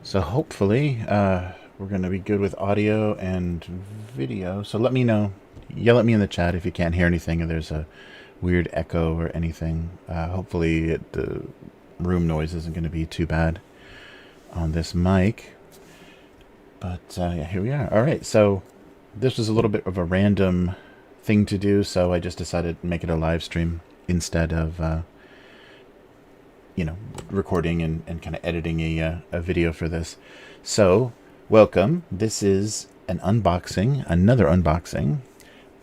So hopefully we're going to be good with audio and video. So let me know. Yell at me in the chat if you can't hear anything or there's a weird echo or anything. Hopefully the room noise isn't going to be too bad on this mic. But yeah, here we are. All right, so this was a little bit of a random thing to do, so I just decided to make it a live stream instead of recording and kind of editing a video for this. So, welcome. This is another unboxing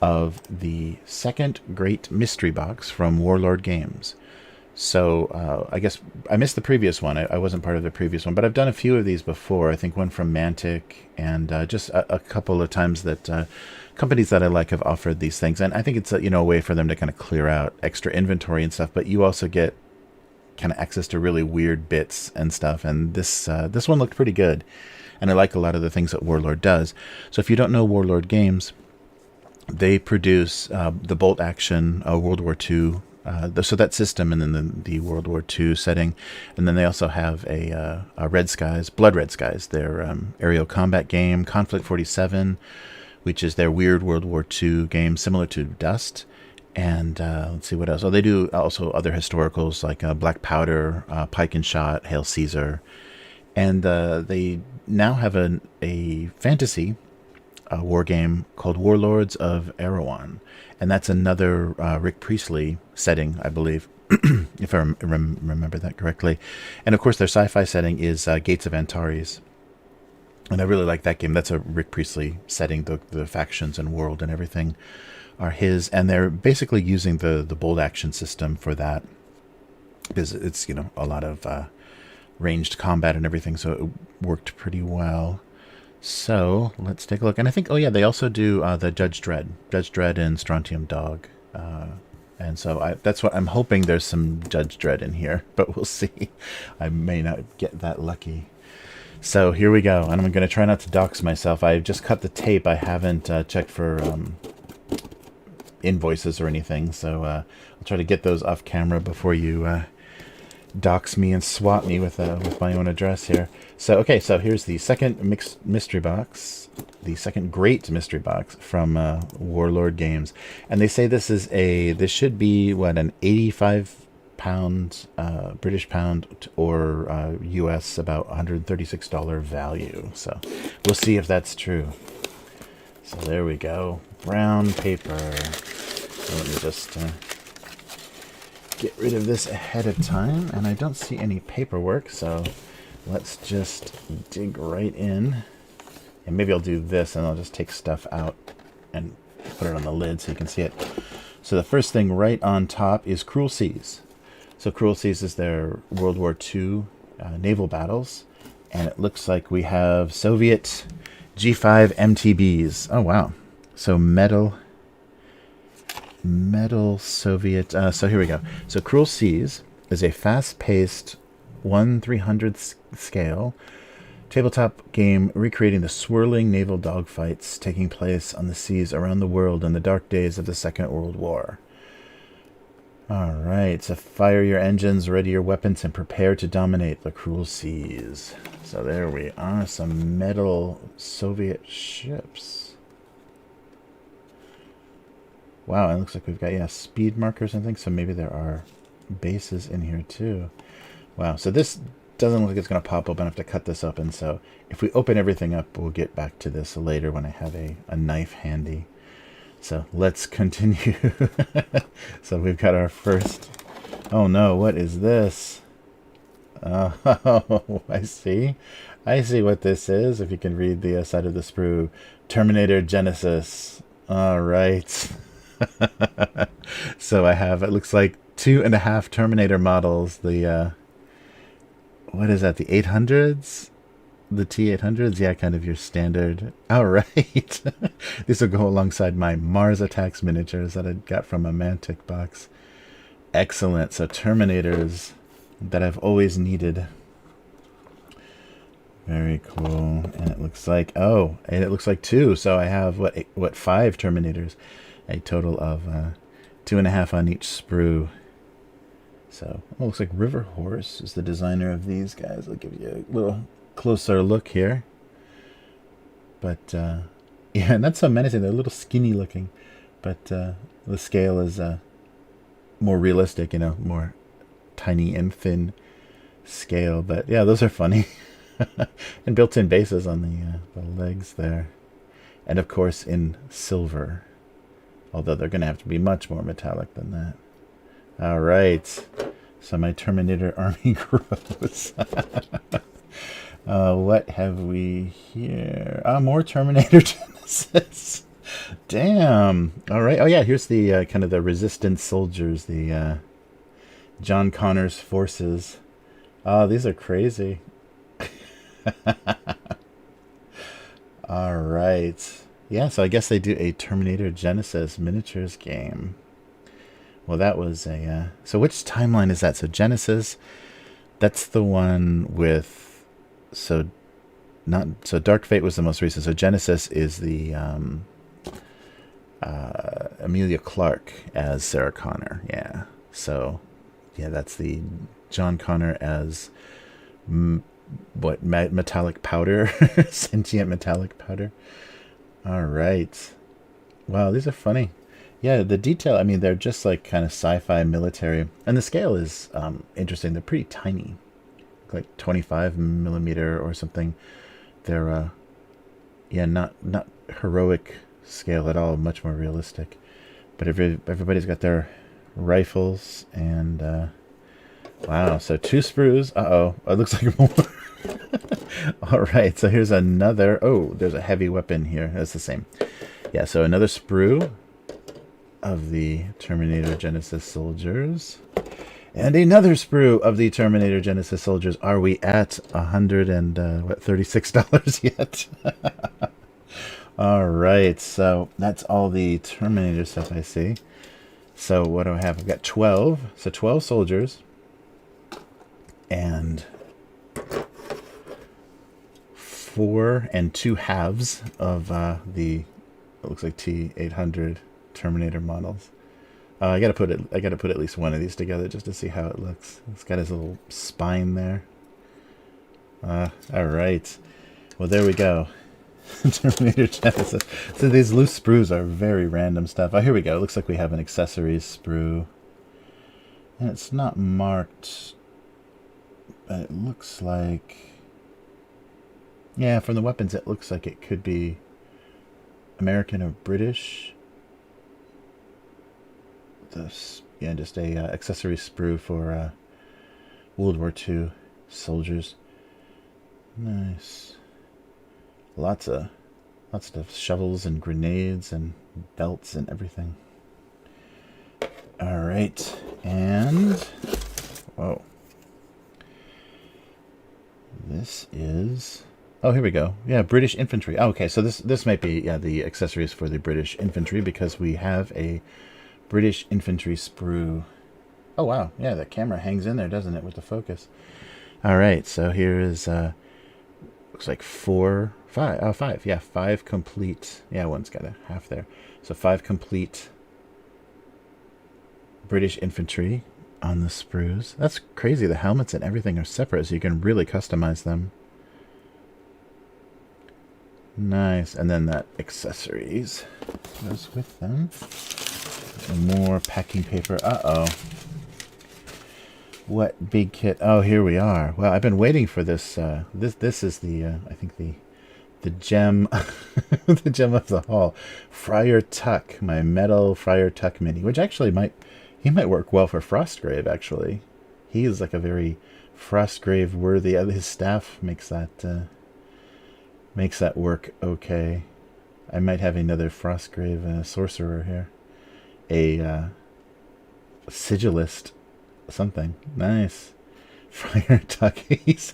of the second Great Mystery Box from Warlord Games. So, I guess I missed the previous one. I wasn't part of the previous one, but I've done a few of these before. I think one from Mantic and just a couple of times that companies that I like have offered these things. And I think it's a way for them to kind of clear out extra inventory and stuff, but you also get kind of access to really weird bits and stuff, and this one looked pretty good, and I like a lot of the things that Warlord does. So if you don't know Warlord Games, they produce the bolt action World War II, so that system, and then the World War II setting, and then they also have a Red Skies, Blood Red Skies, their aerial combat game, Conflict 47, which is their weird World War II game similar to Dust. And let's see what else. Oh, they do also other historicals like Black Powder, Pike and Shot, Hail Caesar. And they now have a fantasy war game called Warlords of Erehwon. And that's another Rick Priestley setting, I believe, if I remember that correctly. And of course, their sci-fi setting is Gates of Antares. And I really like that game. That's a Rick Priestley setting, the factions and world and everything are his, and they're basically using the bold action system for that because it's a lot of ranged combat and everything, so it worked pretty well. So let's take a look. And I think they also do the Judge Dredd and Strontium Dog, and so that's what I'm hoping. There's some Judge Dredd in here, but we'll see. I may not get that lucky. So here we go, and I'm going to try not to dox myself. I just cut the tape. I haven't checked for invoices or anything, so I'll try to get those off camera before you dox me and swat me with my own address here. So okay, so here's the second mystery box, the second Great Mystery Box from Warlord Games, and they say this should be what, an 85 pound British pound or US about $136 value. So we'll see if that's true. So there we go, brown paper. So let me just get rid of this ahead of time, and I don't see any paperwork, so let's just dig right in. And maybe I'll do this, and I'll just take stuff out and put it on the lid so you can see it. So the first thing right on top is Cruel Seas. So Cruel Seas is their World War II naval battles, and it looks like we have Soviet G5 MTBs. Oh wow! So metal Soviet. So here we go. So Cruel Seas is a fast-paced 1/300 scale tabletop game recreating the swirling naval dogfights taking place on the seas around the world in the dark days of the Second World War. All right, so fire your engines, ready your weapons, and prepare to dominate the Cruel Seas. So there we are, some metal Soviet ships. Wow, it looks like we've got, speed markers and things, so maybe there are bases in here too. Wow, so this doesn't look like it's going to pop open. I have to cut this open, so if we open everything up, we'll get back to this later when I have a knife handy. So let's continue. So we've got our first... Oh no, what is this? Oh, I see. I see what this is, if you can read the side of the sprue. Terminator Genisys. All right. So I have, it looks like 2.5 Terminator models. The, what is that, the 800s? The T800s? Yeah, kind of your standard. All right. This will go alongside my Mars Attacks miniatures that I got from a Mantic box. Excellent. So Terminators that I've always needed. Very cool. And it looks like, and it looks like 2. So I have, what 5 Terminators. A total of 2.5 on each sprue. So, looks like River Horse is the designer of these guys. I'll give you a little closer look here. But yeah, not so menacing. They're a little skinny looking, but the scale is more realistic, you know, more tiny and thin scale. But yeah, those are funny. And built-in bases on the legs there, and of course in silver, although they're gonna have to be much more metallic than that. All right, so my Terminator army grows. What have we here? More Terminator Genisys. Damn. All right. Oh yeah, here's the kind of the resistance soldiers, the John Connor's forces. Oh, these are crazy. All right. Yeah, so I guess they do a Terminator Genisys miniatures game. Well, that was a... so which timeline is that? So Genisys, that's the one with... So Dark Fate was the most recent. So Genisys is the Emilia Clarke as Sarah Connor. Yeah. So, yeah, that's the John Connor as... what, metallic powder? Sentient metallic powder. All right. Wow, these are funny. Yeah, the detail, I mean, they're just like kind of sci-fi military. And the scale is interesting. They're pretty tiny. Like 25 millimeter or something. They're, yeah, not heroic scale at all. Much more realistic. But everybody's got their rifles and... wow, so 2 sprues. Uh-oh, it looks like more. All right, so here's another. Oh, there's a heavy weapon here. That's the same. Yeah, so another sprue of the Terminator Genisys soldiers. And another sprue of the Terminator Genisys soldiers. Are we at $136 yet? All right, so that's all the Terminator stuff I see. So what do I have? I've got 12. So 12 soldiers. And 4 and 2 halves of the, it looks like T800 Terminator models. I gotta put at least one of these together just to see how it looks. It's got his little spine there. All right. Well, there we go. Terminator Genisys. So these loose sprues are very random stuff. Oh, here we go. It looks like we have an accessories sprue, and it's not marked. But it looks like, yeah, from the weapons it looks like it could be American or British. This, yeah, just a accessory sprue for World War II soldiers. Nice. Lots of shovels and grenades and belts and everything. All right, and whoa. This is... oh, here we go. Yeah, British infantry. Oh, okay, so this might be, yeah, the accessories for the British infantry, because we have a British infantry sprue. Oh, wow. Yeah, the camera hangs in there, doesn't it, with the focus. All right, so here is, looks like 5. Yeah, 5 complete. Yeah, one's got a half there. So 5 complete British infantry on the sprues. That's crazy. The helmets and everything are separate, so you can really customize them. Nice. And then that accessories goes with them. More packing paper. Uh-oh. What big kit? Oh, here we are. Well, I've been waiting for this. This is the I think the gem the gem of the haul. Friar Tuck, my metal Friar Tuck mini, which actually might work well for Frostgrave, actually. He is like a very Frostgrave worthy. His staff makes that work okay. I might have another Frostgrave sorcerer here. A sigilist something. Nice. Friar Tuck. He's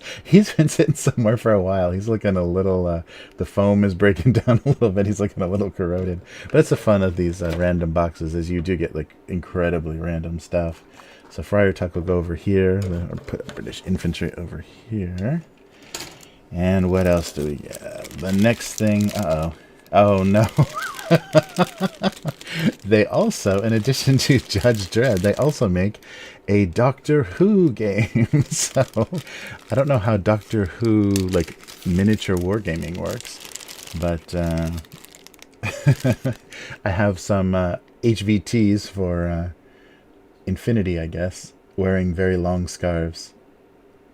been sitting somewhere for a while. He's looking a little, the foam is breaking down a little bit. He's looking a little corroded. But that's the fun of these random boxes, is you do get like incredibly random stuff. So Friar Tuck will go over here. Or put British infantry over here. And what else do we get? The next thing, uh-oh. Oh no. they also, in addition to Judge Dredd, they also make a Doctor Who game. So I don't know how Doctor Who like miniature wargaming works, but I have some HVTs for Infinity, I guess, wearing very long scarves.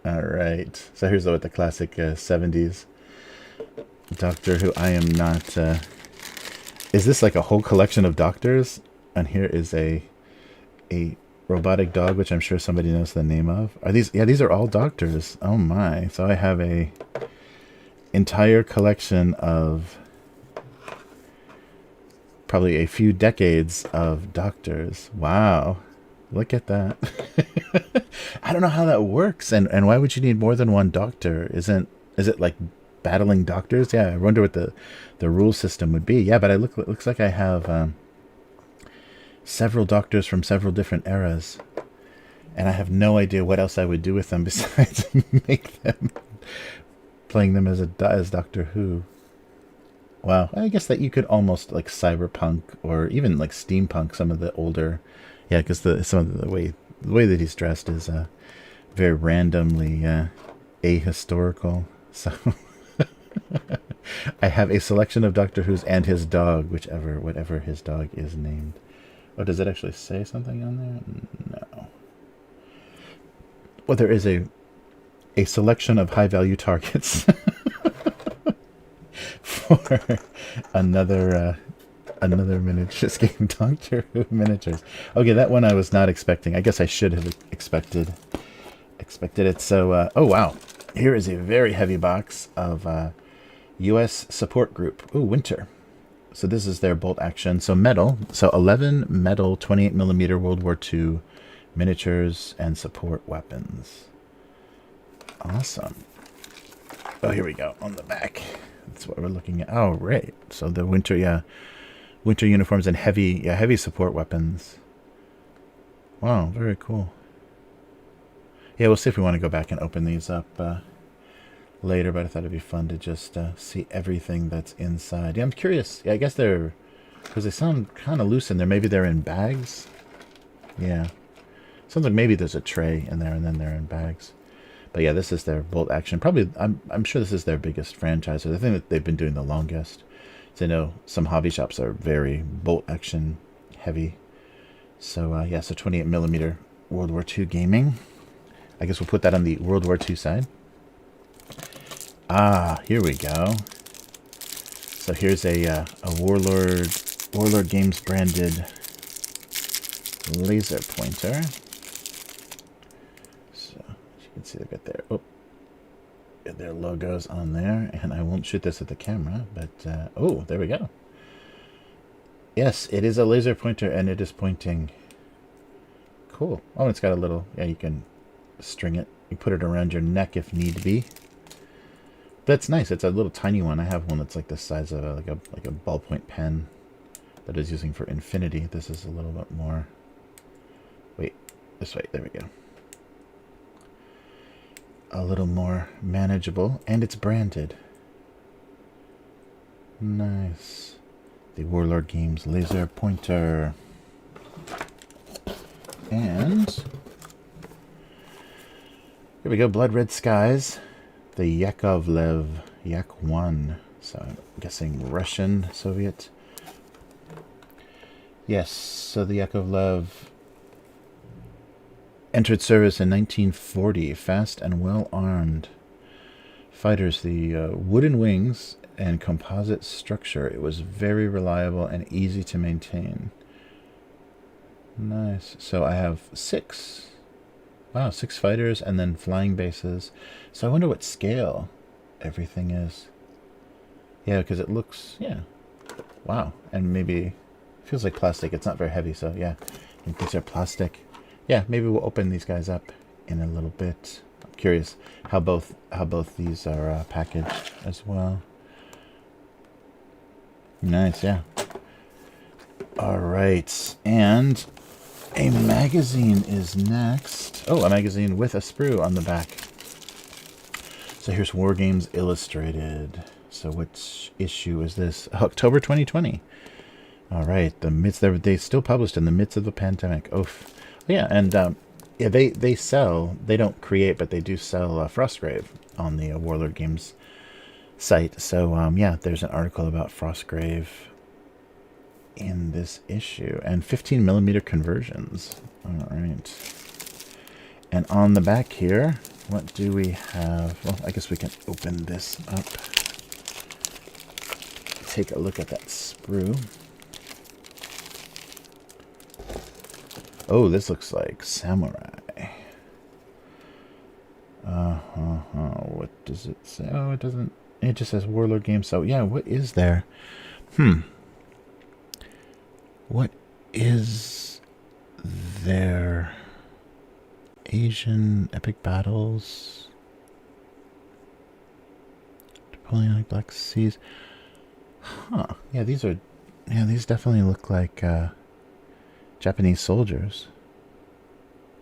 All right, so here's what the classic 70s Doctor Who. I am not. Is this like a whole collection of doctors? And here is a robotic dog, which I'm sure somebody knows the name of. Are these? Yeah, these are all doctors. Oh my! So I have a entire collection of probably a few decades of doctors. Wow. Look at that. I don't know how that works, and why would you need more than one doctor? Is it like battling doctors? Yeah, I wonder what the rule system would be. Yeah, but it looks like I have several doctors from several different eras, and I have no idea what else I would do with them besides make them playing them as Doctor Who. Wow, I guess that you could almost like cyberpunk or even like steampunk some of the older. Yeah, because some of the way that he's dressed is very randomly ahistorical. So I have a selection of Doctor Who's and his dog, whatever his dog is named. Oh, does it actually say something on there? No. Well, there is a selection of high value targets for another miniatures game, Doctor Who miniatures. Okay, that one I was not expecting. I guess I should have expected it. So, oh wow, here is a very heavy box of U.S. support group. Ooh, Winter. So this is their bolt action. So metal. So 11 metal 28mm World War II miniatures and support weapons. Awesome. Oh, here we go on the back. That's what we're looking at. Oh, right. So the winter, yeah. Winter uniforms and heavy support weapons. Wow, very cool. Yeah, we'll see if we want to go back and open these up later, but I thought it'd be fun to just see everything that's inside. Yeah, I'm curious. Yeah, I guess because they sound kind of loose in there. Maybe they're in bags. Yeah. Sounds like maybe there's a tray in there and then they're in bags. But yeah, this is their bolt action. Probably, I'm sure this is their biggest franchise, or the thing that they've been doing the longest. So I know some hobby shops are very bolt action heavy. So yeah, so 28mm World War II gaming. I guess we'll put that on the World War II side. Ah, here we go. So here's a Warlord Games branded laser pointer. So you can see they've got their their logos on there, and I won't shoot this at the camera, but oh, there we go. Yes, it is a laser pointer, and it is pointing. Cool. Oh, it's got a little. Yeah, you can string it. You put it around your neck if need be. That's nice. It's a little tiny one. I have one that's like the size of like a ballpoint pen that I was using for Infinity. This is a little bit more. Wait, this way. There we go. A little more manageable, and it's branded. Nice. The Warlord Games laser pointer. And here we go, Blood Red Skies. The Yakovlev Yak-1. So I'm guessing Russian, Soviet. Yes, so the Yakovlev entered service in 1940, fast and well-armed fighters. The wooden wings and composite structure. It was very reliable and easy to maintain. Nice. So I have 6. Wow, 6 fighters and then flying bases. So I wonder what scale everything is. Yeah, because it looks, yeah. Wow. And maybe, feels like plastic. It's not very heavy, so yeah. These are plastic. Yeah, maybe we'll open these guys up in a little bit. I'm curious how both these are packaged as well. Nice, yeah. All right, and a magazine is next. Oh, a magazine with a sprue on the back. So here's War Games Illustrated. So which issue is this? October 2020. All right, they still published in the midst of the pandemic. Oof. Yeah, and yeah, they sell. They don't create, but they do sell Frostgrave on the Warlord Games site. So yeah, there's an article about Frostgrave in this issue, and 15mm conversions. All right. And on the back here, what do we have? Well, I guess we can open this up. Take a look at that sprue. Oh, this looks like samurai. What does it say? Oh, it doesn't. It just says Warlord Games. So yeah, what is there? What is there? Asian epic battles. Napoleonic Black Seas. Huh. Yeah, these are. Yeah, these definitely look like Japanese soldiers.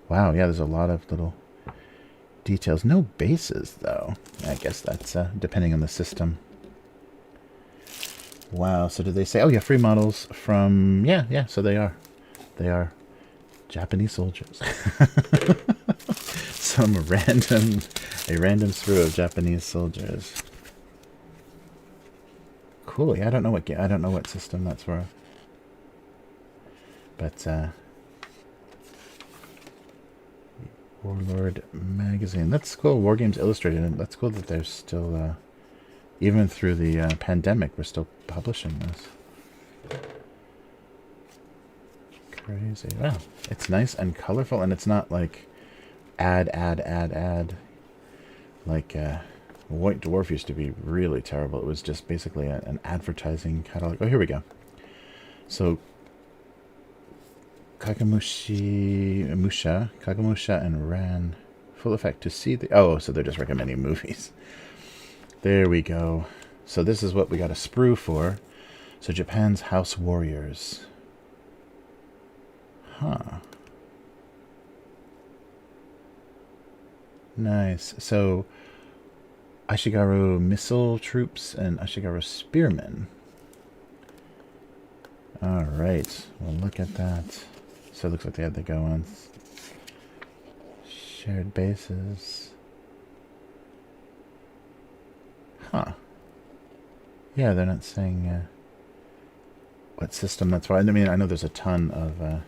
Wow. Yeah, there's a lot of little details. No bases, though. I guess that's depending on the system. Wow. So did they say? Oh yeah, free models from. Yeah. So they are. They are Japanese soldiers. A random sprue of Japanese soldiers. Cool. Yeah, I don't know what system that's for. But Warlord magazine. That's cool. War Games Illustrated. That's cool that they're still, even through the pandemic, we're still publishing this. Crazy. Wow. It's nice and colorful, and it's not like ad. Like White Dwarf used to be really terrible. It was just basically an advertising catalog. Oh, here we go. So Kagamusha and Ran full effect to see the. Oh, so they're just recommending movies. There we go. So this is what we got a sprue for. So Japan's House Warriors. Huh. Nice. So Ashigaru missile troops and Ashigaru spearmen. All right. Well, look at that. So it looks like they had to go on shared bases. Huh. Yeah, they're not saying what system that's for. I mean, I know there's a ton of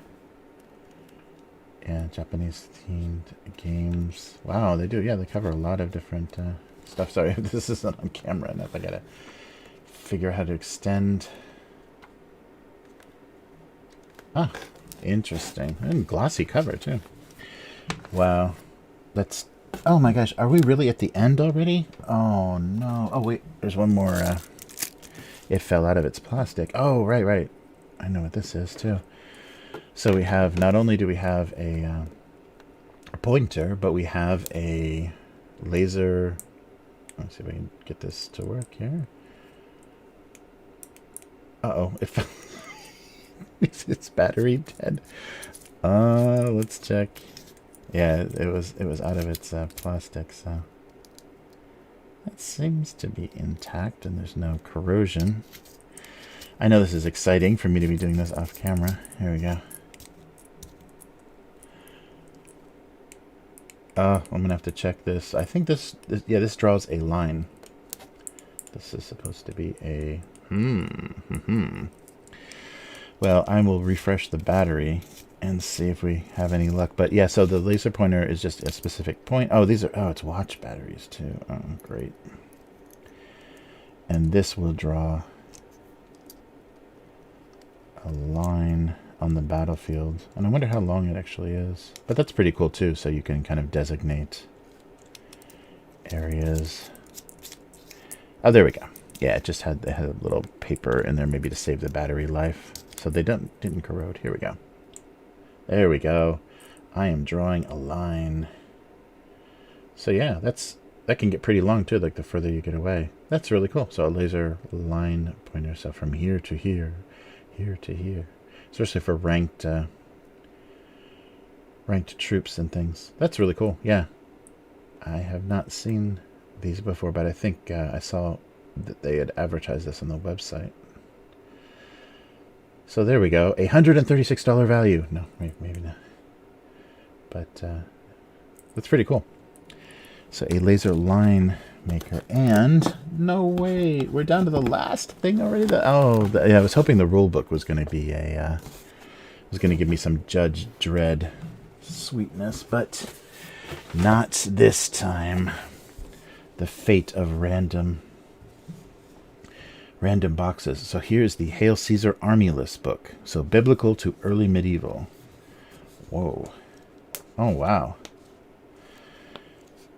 yeah, Japanese-themed games. Wow, they do. Yeah, they cover a lot of different stuff. Sorry if this isn't on camera enough. I gotta figure out how to extend. Ah, interesting. And glossy cover, too. Wow. Let's... Oh, my gosh. Are we really at the end already? Oh, no. Oh, wait. There's one more. It fell out of its plastic. Oh, right. I know what this is, too. So we have, not only do we have a pointer, but we have a laser. Let's see if I can get this to work here. Uh-oh, it fell. Is its battery dead? Let's check. Yeah, it was out of its plastic, so that seems to be intact, and there's no corrosion. I know this is exciting for me to be doing this off camera. Here we go. I'm gonna have to check this. I think this this draws a line. This is supposed to be a Well, I will refresh the battery and see if we have any luck. But yeah, so the laser pointer is just a specific point. Oh, these are it's watch batteries too. Oh, great. And this will draw a line on the battlefield, and I wonder how long it actually is. But that's pretty cool too, so you can kind of designate areas. Oh, there we go. Yeah, it had a little paper in there, maybe to save the battery life, so they didn't corrode. Here we go. There we go. I am drawing a line. So yeah, that can get pretty long too, like the further you get away. That's really cool. So a laser line pointer, so from here to here, here to here. Especially for ranked troops and things. That's really cool. Yeah, I have not seen these before, but I think I saw that they had advertised this on the website. So there we go. $136 value. No, maybe not. But that's pretty cool. So a laser line maker. And no way, we're down to the last thing already. Yeah, I was hoping the rule book was going to be was going to give me some Judge Dredd sweetness, but not this time. The fate of random boxes. So here's the Hail Caesar Army List book. So biblical to early medieval. Whoa. Oh, wow.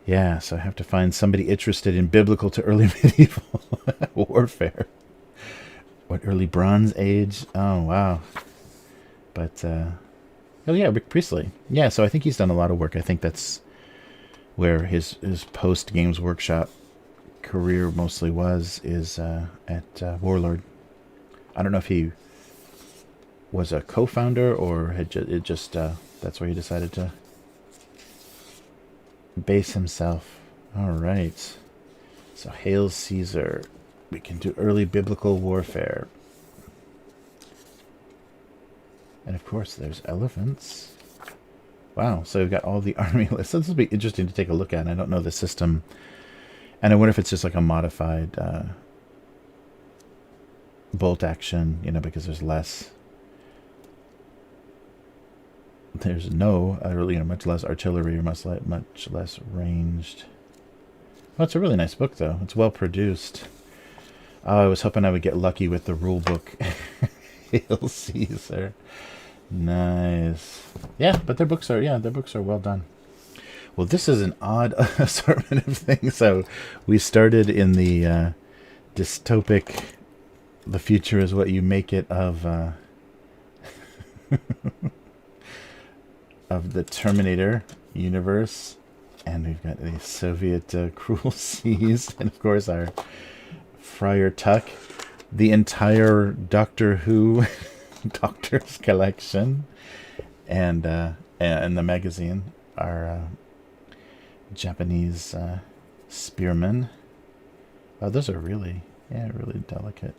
Yeah, so I have to find somebody interested in biblical to early medieval warfare. What, early Bronze Age? Oh, wow. But, oh yeah, Rick Priestley. Yeah, so I think he's done a lot of work. I think that's where his post-Games Workshop career mostly is at Warlord. I don't know if he was a co-founder or had that's where he decided to base himself. All right. So Hail Caesar. We can do early biblical warfare. And of course, there's elephants. Wow, so we've got all the army lists. So this will be interesting to take a look at. I don't know the system. And I wonder if it's just like a modified bolt action, you know, because there's less. There's no, much less artillery or much less ranged. Well, it's a really nice book, though. It's well produced. Oh, I was hoping I would get lucky with the rule book. Hail Caesar. Nice. Yeah, but their books are well done. Well, this is an odd assortment of things. So we started in the dystopic, the future is what you make it of of the Terminator universe. And we've got the Soviet cruel seas. And of course our Friar Tuck. The entire Doctor Who Doctor's collection, and the magazine are Japanese spearmen. Oh, those are really delicate.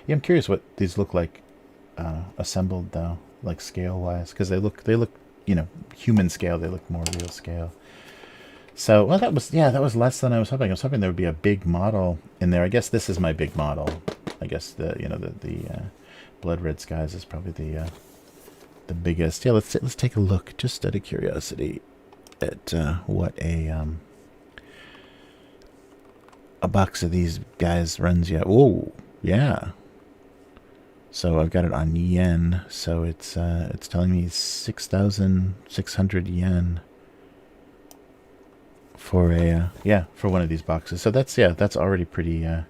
Yeah, I'm curious what these look like assembled though, like scale wise, because they look human scale. They look more real scale. So, well, that was less than I was hoping. I was hoping there would be a big model in there. I guess this is my big model. I guess the Blood Red Skies is probably the biggest. Yeah, let's take a look, just out of curiosity, at what a box of these guys runs. Yeah. Oh, yeah. So I've got it on yen. So it's telling me 6,600 yen. For for one of these boxes. So that's already pretty up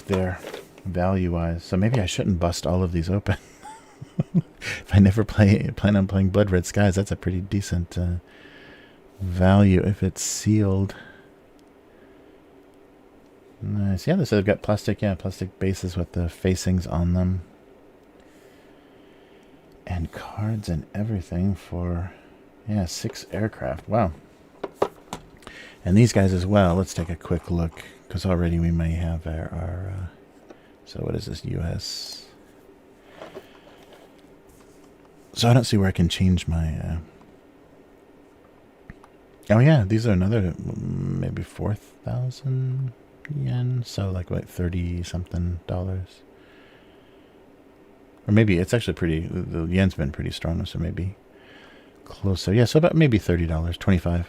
there value wise. So maybe I shouldn't bust all of these open. If I never plan on playing Blood Red Skies, that's a pretty decent value if it's sealed. Nice. Yeah, so they've got plastic bases with the facings on them. And cards and everything for 6 aircraft. Wow. And these guys as well. Let's take a quick look, because already we may have our so what is this, US? So I don't see where I can change my oh yeah, these are another maybe 4,000 yen, so like what, 30 something dollars. Or maybe it's actually the yen's been pretty strong, so maybe closer. Yeah, so about maybe $30, 25.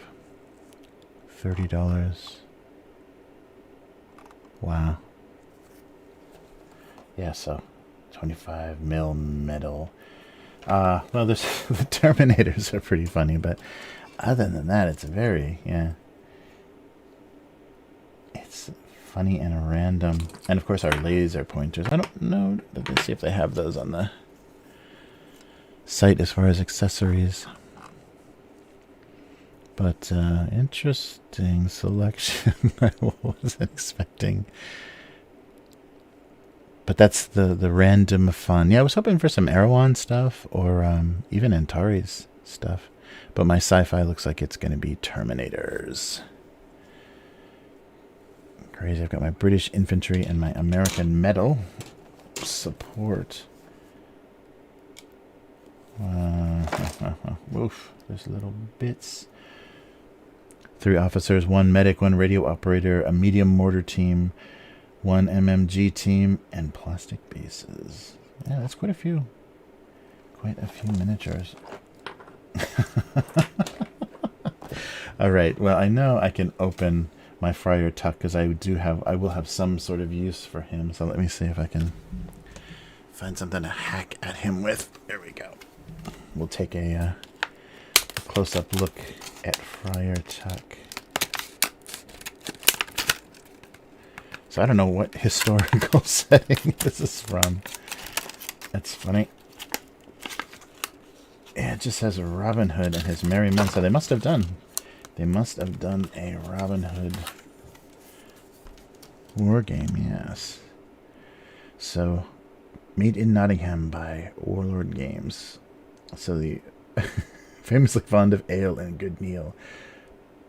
$30. Wow. Yeah, so 25 mil metal. Well, there's the Terminators are pretty funny, but other than that, it's it's funny and random. And of course, our laser pointers. I don't know. Let's see if they have those on the site as far as accessories. But interesting selection. I wasn't expecting. But that's the random fun. Yeah, I was hoping for some Erehwon stuff or even Antares stuff. But my sci-fi looks like it's going to be Terminators. Crazy. I've got my British infantry and my American metal support. Woof. There's little bits. 3 officers, 1 medic, 1 radio operator, a medium mortar team, 1 MMG team, and plastic bases. Yeah, that's quite a few. Quite a few miniatures. All right. Well, I know I can open my Friar Tuck because I will have some sort of use for him. So let me see if I can find something to hack at him with. There we go. We'll take a close-up look at Friar Tuck. So I don't know what historical setting this is from. That's funny. Yeah, it just says Robin Hood and his merry men. So they must have done a Robin Hood war game, yes. So made in Nottingham by Warlord Games. So the famously fond of ale and good meal.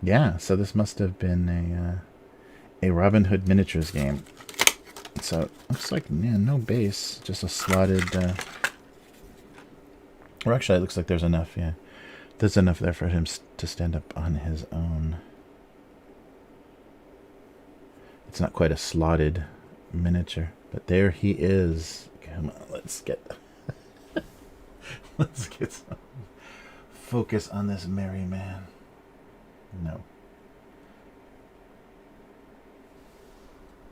Yeah, so this must have been a Robin Hood miniatures game. So looks like, yeah, no base, just a slotted. Or actually, it looks like there's enough. Yeah, there's enough there for him to stand up on his own. It's not quite a slotted miniature, but there he is. Come on, let's get let's get some focus on this merry man. No.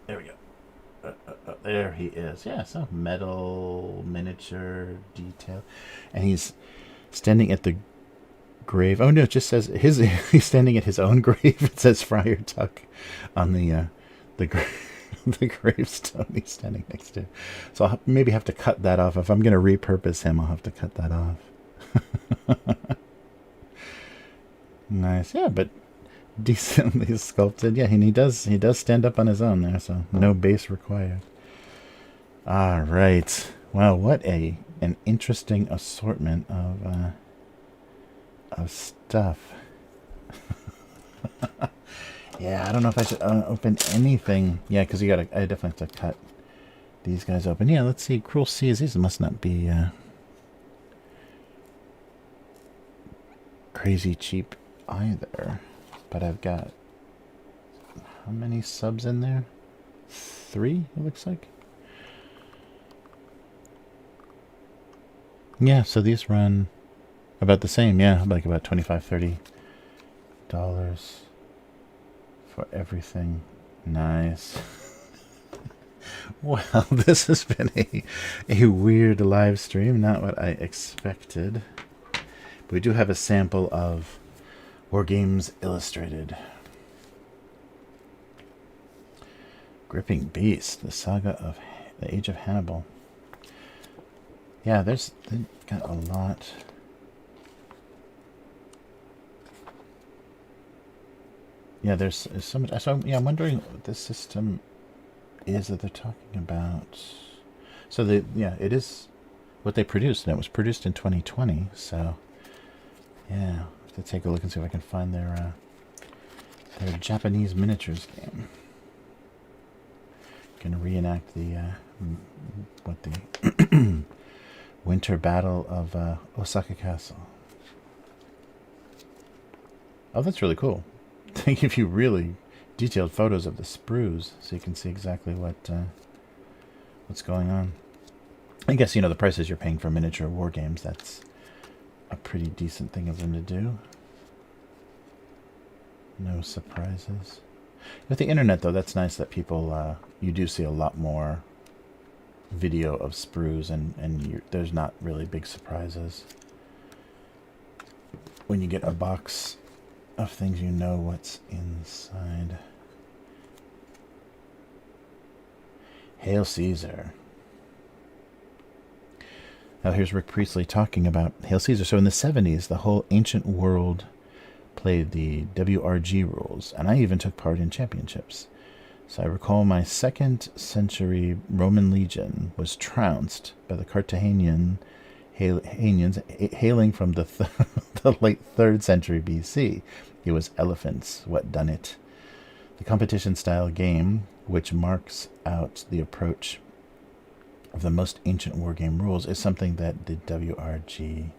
There we go. There he is. Yeah, so metal miniature detail, and he's standing at the grave. Oh no, it just says he's standing at his own grave. It says Friar Tuck on the the gravestone he's standing next to. So I'll maybe have to cut that off. If I'm going to repurpose him, I'll have to cut that off. Nice, yeah, but decently sculpted. Yeah, and he does stand up on his own there, so no base required. All right. Well, what an interesting assortment of stuff. Yeah, I don't know if I should open anything. Yeah, because I definitely have to cut these guys open. Yeah, let's see. Cruel Seas. These must not be crazy cheap either. But I've got, how many subs in there? 3, it looks like. Yeah, so these run about the same. Yeah, like about $25, $30 for everything. Nice. Well, this has been a weird live stream. Not what I expected. But we do have a sample of War Games Illustrated. Gripping Beast, the saga of the Age of Hannibal. Yeah, they've got a lot. Yeah, there's so much. So yeah, I'm wondering what this system is that they're talking about. So it is what they produced, and it was produced in 2020. So yeah. To take a look and see if I can find their Japanese miniatures game. Gonna reenact the winter battle of Osaka Castle. Oh, that's really cool. They give you really detailed photos of the sprues, so you can see exactly what's going on. I guess the prices you're paying for miniature war games. That's a pretty decent thing of them to do. No surprises. With the internet, though, that's nice that people, you do see a lot more video of sprues, and there's not really big surprises. When you get a box of things, you know what's inside. Hail Caesar. Now here's Rick Priestley talking about Hail Caesar. So in the 70s, the whole ancient world played the WRG rules, and I even took part in championships. So I recall my 2nd century Roman legion was trounced by the Carthaginians hailing from the late 3rd century BC. It was elephants what done it. The competition-style game which marks out the approach of the most ancient wargame rules, is something that the WRG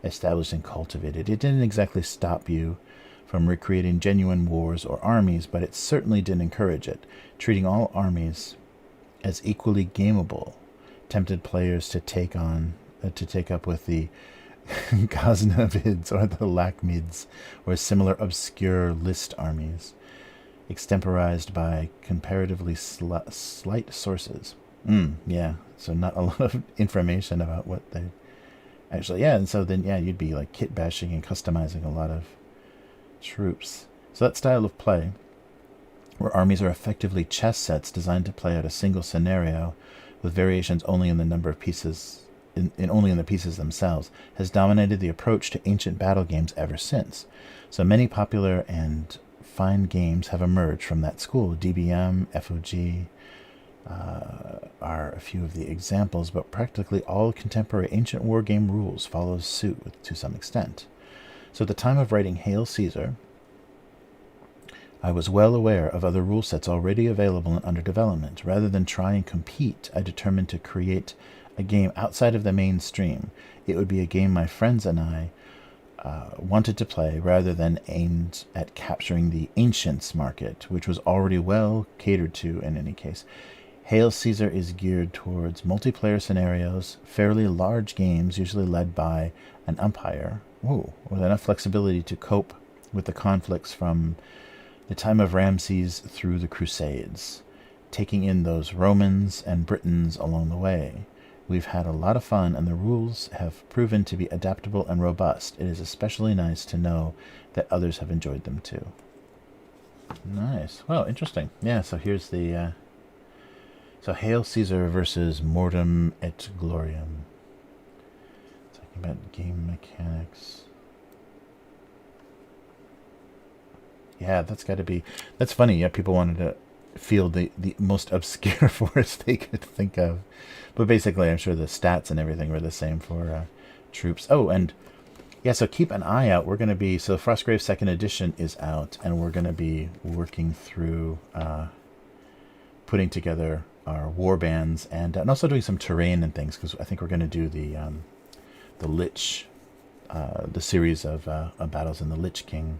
established and cultivated. It didn't exactly stop you from recreating genuine wars or armies, but it certainly didn't encourage it. Treating all armies as equally gameable tempted players to take up with the Ghaznavids or the Lakhmids or similar obscure list armies, extemporized by comparatively slight sources. Yeah, so not a lot of information about what they actually, yeah, and so then, yeah, you'd be like kit bashing and customizing a lot of troops. So that style of play, where armies are effectively chess sets designed to play out a single scenario with variations only in the number of pieces, only in the pieces themselves, has dominated the approach to ancient battle games ever since. So many popular and fine games have emerged from that school. DBM, FOG are a few of the examples, but practically all contemporary ancient wargame rules follow suit to some extent. So at the time of writing Hail Caesar, I was well aware of other rule sets already available and under development. Rather than try and compete, I determined to create a game outside of the mainstream. It would be a game my friends and I wanted to play, rather than aimed at capturing the ancients market, which was already well catered to in any case. Hail Caesar is geared towards multiplayer scenarios, fairly large games, usually led by an umpire, with enough flexibility to cope with the conflicts from the time of Ramses through the Crusades, taking in those Romans and Britons along the way. We've had a lot of fun, and the rules have proven to be adaptable and robust. It is especially nice to know that others have enjoyed them too. Nice. Well, interesting. Yeah, so here's the... So Hail Caesar versus Mortem et Gloriam. Talking about game mechanics. Yeah, that's got to be... That's funny. Yeah, people wanted to field the most obscure force they could think of. But basically, I'm sure the stats and everything were the same for troops. Oh, and yeah, so keep an eye out. We're going to be... So Frostgrave 2nd Edition is out, and we're going to be working through putting together our war bands, and also doing some terrain and things, because I think we're going to do the Lich, the series of battles in the Lich King.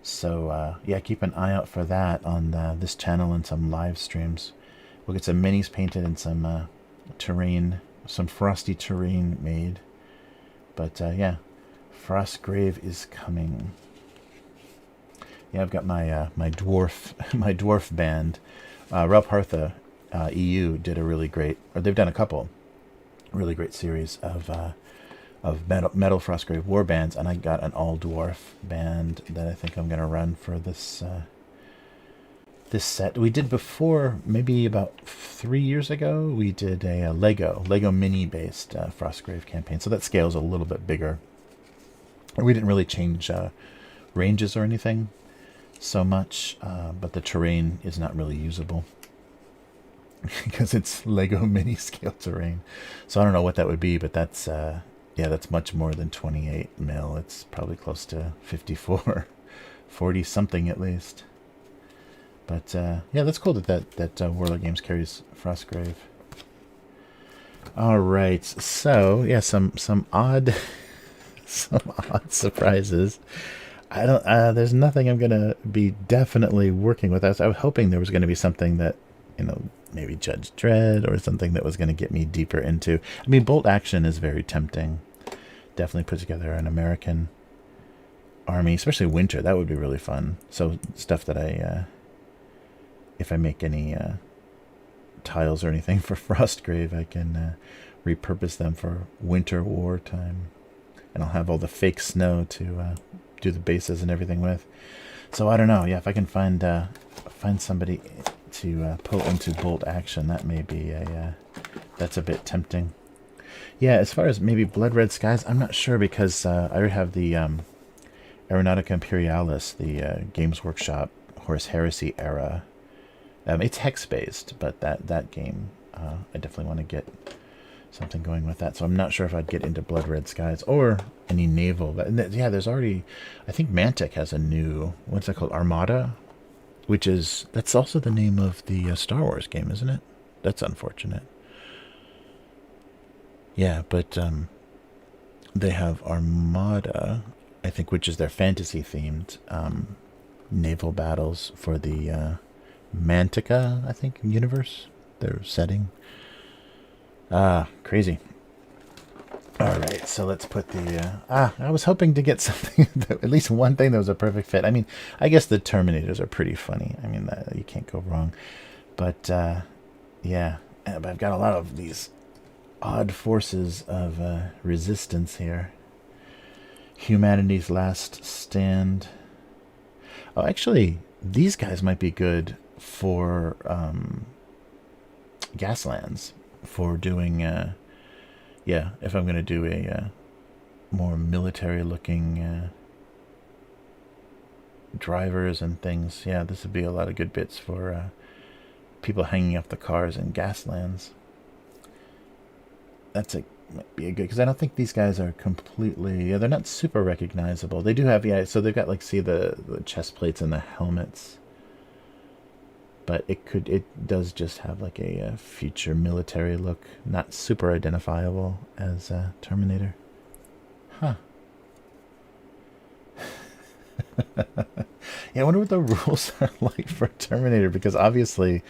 So yeah, keep an eye out for that on this channel and some live streams. We'll get some minis painted and some terrain, some frosty terrain made. But yeah, Frostgrave is coming. Yeah, I've got my my dwarf band. Ralph Hartha EU did a really great, or they've done a couple really great series of metal Frostgrave war bands, and I got an all dwarf band that I think I'm going to run for this this set. We did before, maybe about 3 years ago, we did a Lego mini based Frostgrave campaign, so that scale's a little bit bigger. We didn't really change ranges or anything so much, but the terrain is not really usable because it's Lego mini scale terrain. So I don't know what that would be, but that's yeah, that's much more than 28 mil. It's probably close to 54, 40 something at least. But yeah, that's cool that Warlord Games carries Frostgrave. All right, so yeah, some odd some odd surprises. I don't. There's nothing I'm gonna be definitely working with. I was hoping there was gonna be something that, you know, maybe Judge Dredd or something that was gonna get me deeper into. I mean, Bolt Action is very tempting. Definitely put together an American army, especially winter. That would be really fun. So stuff that I, if I make any tiles or anything for Frostgrave, I can repurpose them for winter war time, and I'll have all the fake snow to do the bases and everything with. So I don't know. Yeah, if I can find somebody to pull into Bolt Action, that may be that's a bit tempting. Yeah, as far as maybe Blood Red Skies, I'm not sure, because I already have the Aeronautica Imperialis, the Games Workshop Horus Heresy era. It's hex based, but that game I definitely want to get something going with that. So I'm not sure if I'd get into Blood Red Skies or any naval. But yeah, there's already, I think Mantic has a new, what's it called, Armada? That's also the name of the Star Wars game, isn't it? That's unfortunate. Yeah, but they have Armada, I think, which is their fantasy themed naval battles for the Mantica, I think, universe. Their setting. Ah, crazy. Alright, so let's put the... I was hoping to get something, at least one thing that was a perfect fit. I mean, I guess the Terminators are pretty funny. I mean, you can't go wrong. But, yeah. But I've got a lot of these odd forces of resistance here. Humanity's Last Stand. Oh, actually, these guys might be good for Gaslands. For doing... yeah, if I'm going to do a more military-looking drivers and things, yeah, this would be a lot of good bits for people hanging up the cars in Gaslands. Might be a good, because I don't think these guys are completely, they're not super recognizable. They do have, so they've got, like, see the chest plates and the helmets. But it does just have like a future military look, not super identifiable as Terminator. Huh. Yeah, I wonder what the rules are like for Terminator, because obviously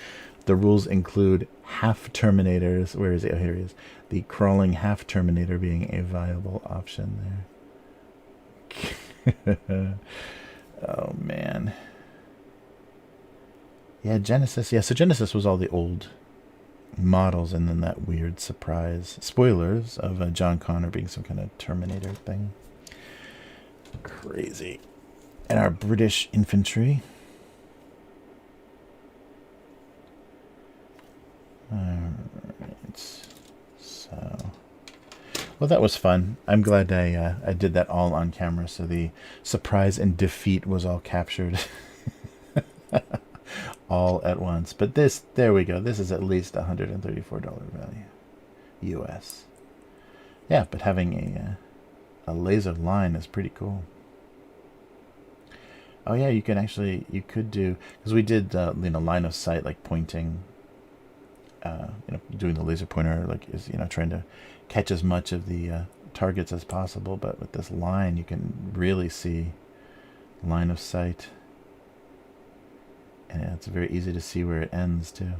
the rules include half Terminators. Where is he? Oh, here he is. The crawling half Terminator being a viable option there. Oh, man. Yeah, Genisys. Yeah, so Genisys was all the old models, and then that weird surprise spoilers of John Connor being some kind of Terminator thing. Crazy. And our British infantry. Alright. So, well, that was fun. I'm glad I did that all on camera, so the surprise and defeat was all captured. All at once. But this, there we go. This is at least $134 value. US. Yeah, but having a laser line is pretty cool. Oh yeah, you can actually, you could do, because we did, line of sight, like pointing, doing the laser pointer, like, is, trying to catch as much of the targets as possible. But with this line, you can really see line of sight. And it's very easy to see where it ends, too.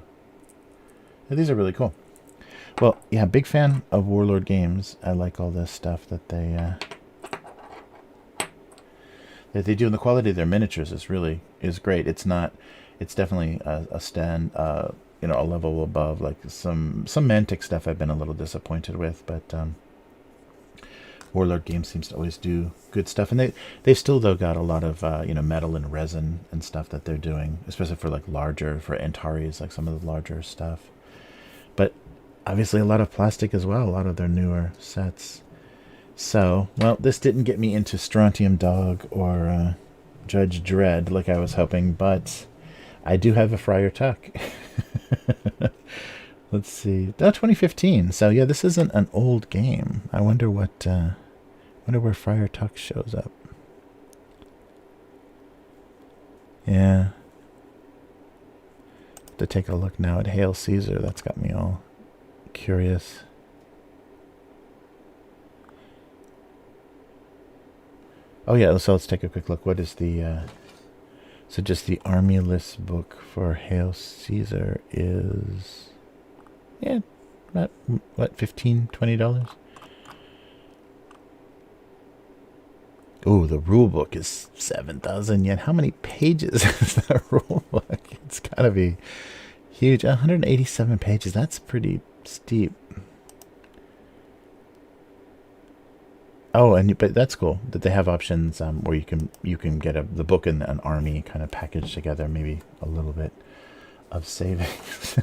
And these are really cool. Well, yeah, big fan of Warlord Games. I like all this stuff that they do, and the quality of their miniatures is great. It's definitely a stand, a level above, like some Mantic stuff I've been a little disappointed with, but Warlord Games seems to always do good stuff, and they've still, though, got a lot of metal and resin and stuff that they're doing, especially for for antares, like some of the larger stuff. But obviously a lot of plastic as well, a lot of their newer sets. So, well, this didn't get me into Strontium Dog or Judge Dredd like I was hoping, but I do have a Friar Tuck. Let's see. 2015. So yeah, this isn't an old game. I wonder where Friar Tuck shows up. Yeah. To take a look now at Hail Caesar. That's got me all curious. Oh yeah, so let's take a quick look. What is the so just the army list book for Hail Caesar is, yeah, about, what, $15, $20? Oh, the rule book is 7,000 yen. How many pages is that rule book? It's gotta be huge. 187 pages. That's pretty steep. Oh, but that's cool that they have options where you can get the book and an army kind of packaged together. Maybe a little bit of savings.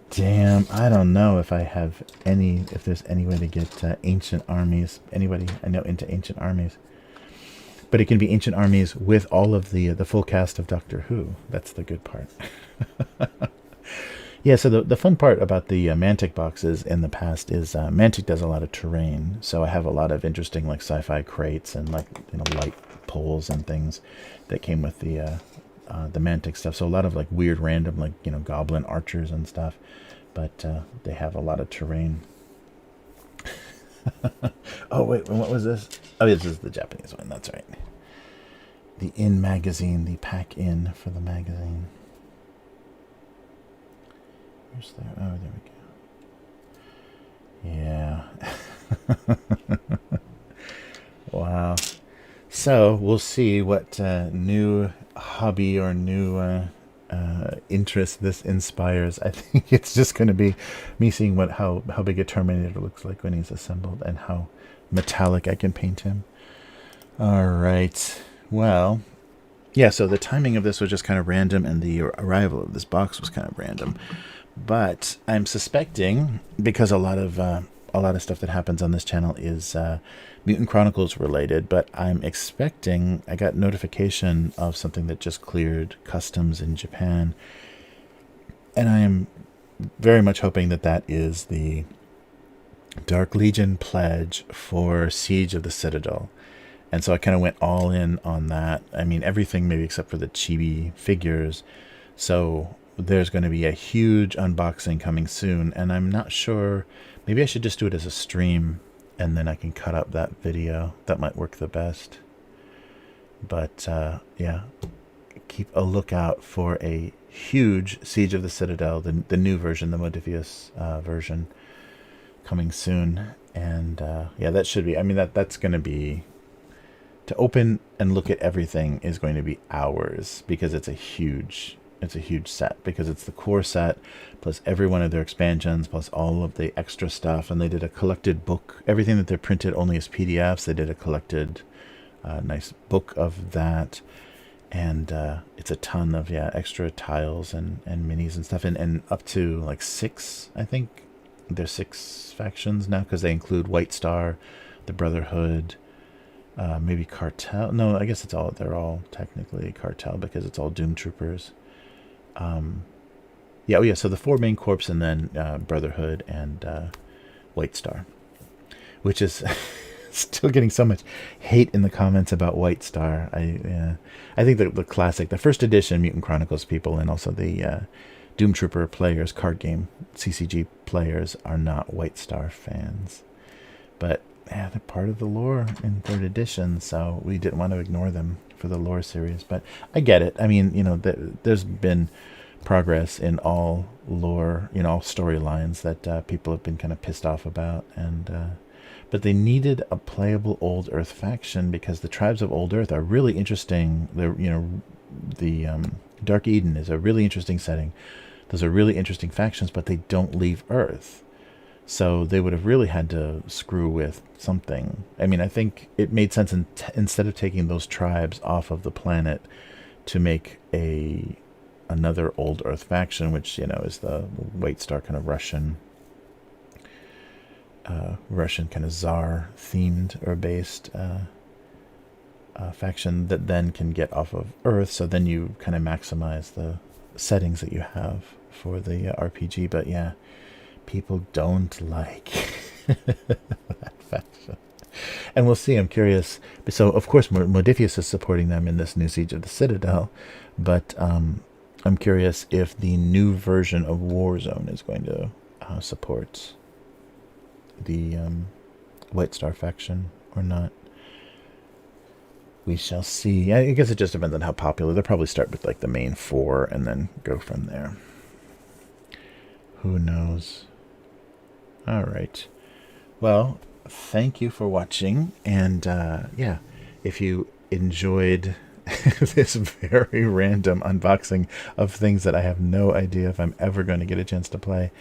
Damn, I don't know if there's any way to get ancient armies. Anybody I know into ancient armies? But it can be ancient armies with all of the full cast of Doctor Who. That's the good part. Yeah, so the fun part about the Mantic boxes in the past is Mantic does a lot of terrain, so I have a lot of interesting like sci-fi crates and like light poles and things that came with the the Mantic stuff. So a lot of like weird random, like, you know, goblin archers and stuff. But they have a lot of terrain. Oh, wait, what was this? Oh, this is the Japanese one. That's right. The In magazine, the pack in for the magazine. Where's there? Oh, there we go. Yeah. Wow. So we'll see what new hobby or new interest this inspires. I think it's just going to be me seeing how big a Terminator looks like when he's assembled and how metallic I can paint him. All right. Well, yeah, so the timing of this was just kind of random, and the arrival of this box was kind of random. But I'm suspecting, because a lot of stuff that happens on this channel is Mutant Chronicles related, but I'm expecting, I got notification of something that just cleared customs in Japan, and I am very much hoping that that is the Dark Legion pledge for Siege of the Citadel. And so I kind of went all in on that. I mean, everything maybe except for the chibi figures. So there's going to be a huge unboxing coming soon, and I'm not sure, maybe I should just do it as a stream and then I can cut up that video. That might work the best. But yeah, keep a lookout for a huge Siege of the Citadel, the new version, the Modifius version, coming soon. And yeah, that should be, I mean, that's going to be, to open and look at everything is going to be hours, because it's a huge set, because it's the core set plus every one of their expansions plus all of the extra stuff. And they did a collected book, everything that they're printed only as PDFs, they did a collected nice book of that. And it's a ton of extra tiles and minis and stuff, and up to like 6, I think there's 6 factions now, because they include White Star, the Brotherhood, maybe Cartel. No, I guess they're all technically Cartel, because it's all Doom Troopers. Yeah, oh yeah, so the 4 main corps, and then Brotherhood and White Star, which is still getting so much hate in the comments about White Star. I think the classic, the first edition Mutant Chronicles people, and also the Doom Trooper players, card game CCG players, are not White Star fans. But yeah, they're part of the lore in 3rd edition, so we didn't want to ignore them for the lore series. But I get it. I mean, you know, there's been progress in all lore, you know, all storylines that people have been kind of pissed off about, and but they needed a playable Old Earth faction, because the tribes of Old Earth are really interesting. They're, you know, the Dark Eden is a really interesting setting. Those are really interesting factions, but they don't leave Earth. So they would have really had to screw with something. I mean, I think it made sense instead of taking those tribes off of the planet to make another Old Earth faction, which, you know, is the White Star kind of Russian kind of Tsar themed or based faction that then can get off of Earth. So then you kind of maximize the settings that you have for the RPG. But yeah, people don't like that faction. And we'll see. I'm curious. So, of course, Modifius is supporting them in this new Siege of the Citadel. But I'm curious if the new version of Warzone is going to support the White Star faction or not. We shall see. I guess it just depends on how popular. They'll probably start with like the main 4 and then go from there. Who knows? All right. Well, thank you for watching. And yeah, if you enjoyed this very random unboxing of things that I have no idea if I'm ever going to get a chance to play,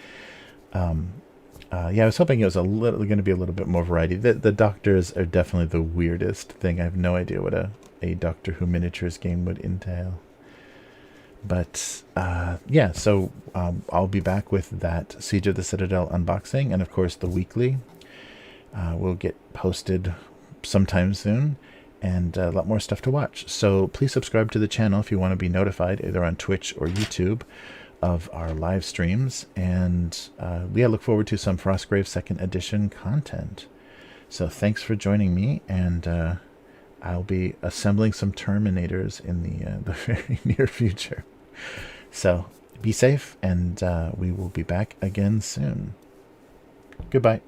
yeah, I was hoping it was going to be a little bit more variety. The Doctors are definitely the weirdest thing. I have no idea what a Doctor Who miniatures game would entail. But yeah, so I'll be back with that Siege of the Citadel unboxing, and of course the weekly will get posted sometime soon, and a lot more stuff to watch. So please subscribe to the channel if you want to be notified, either on Twitch or YouTube, of our live streams. And yeah, look forward to some Frostgrave 2nd edition content. So thanks for joining me, and I'll be assembling some Terminators in the very near future. So be safe, and we will be back again soon. Goodbye.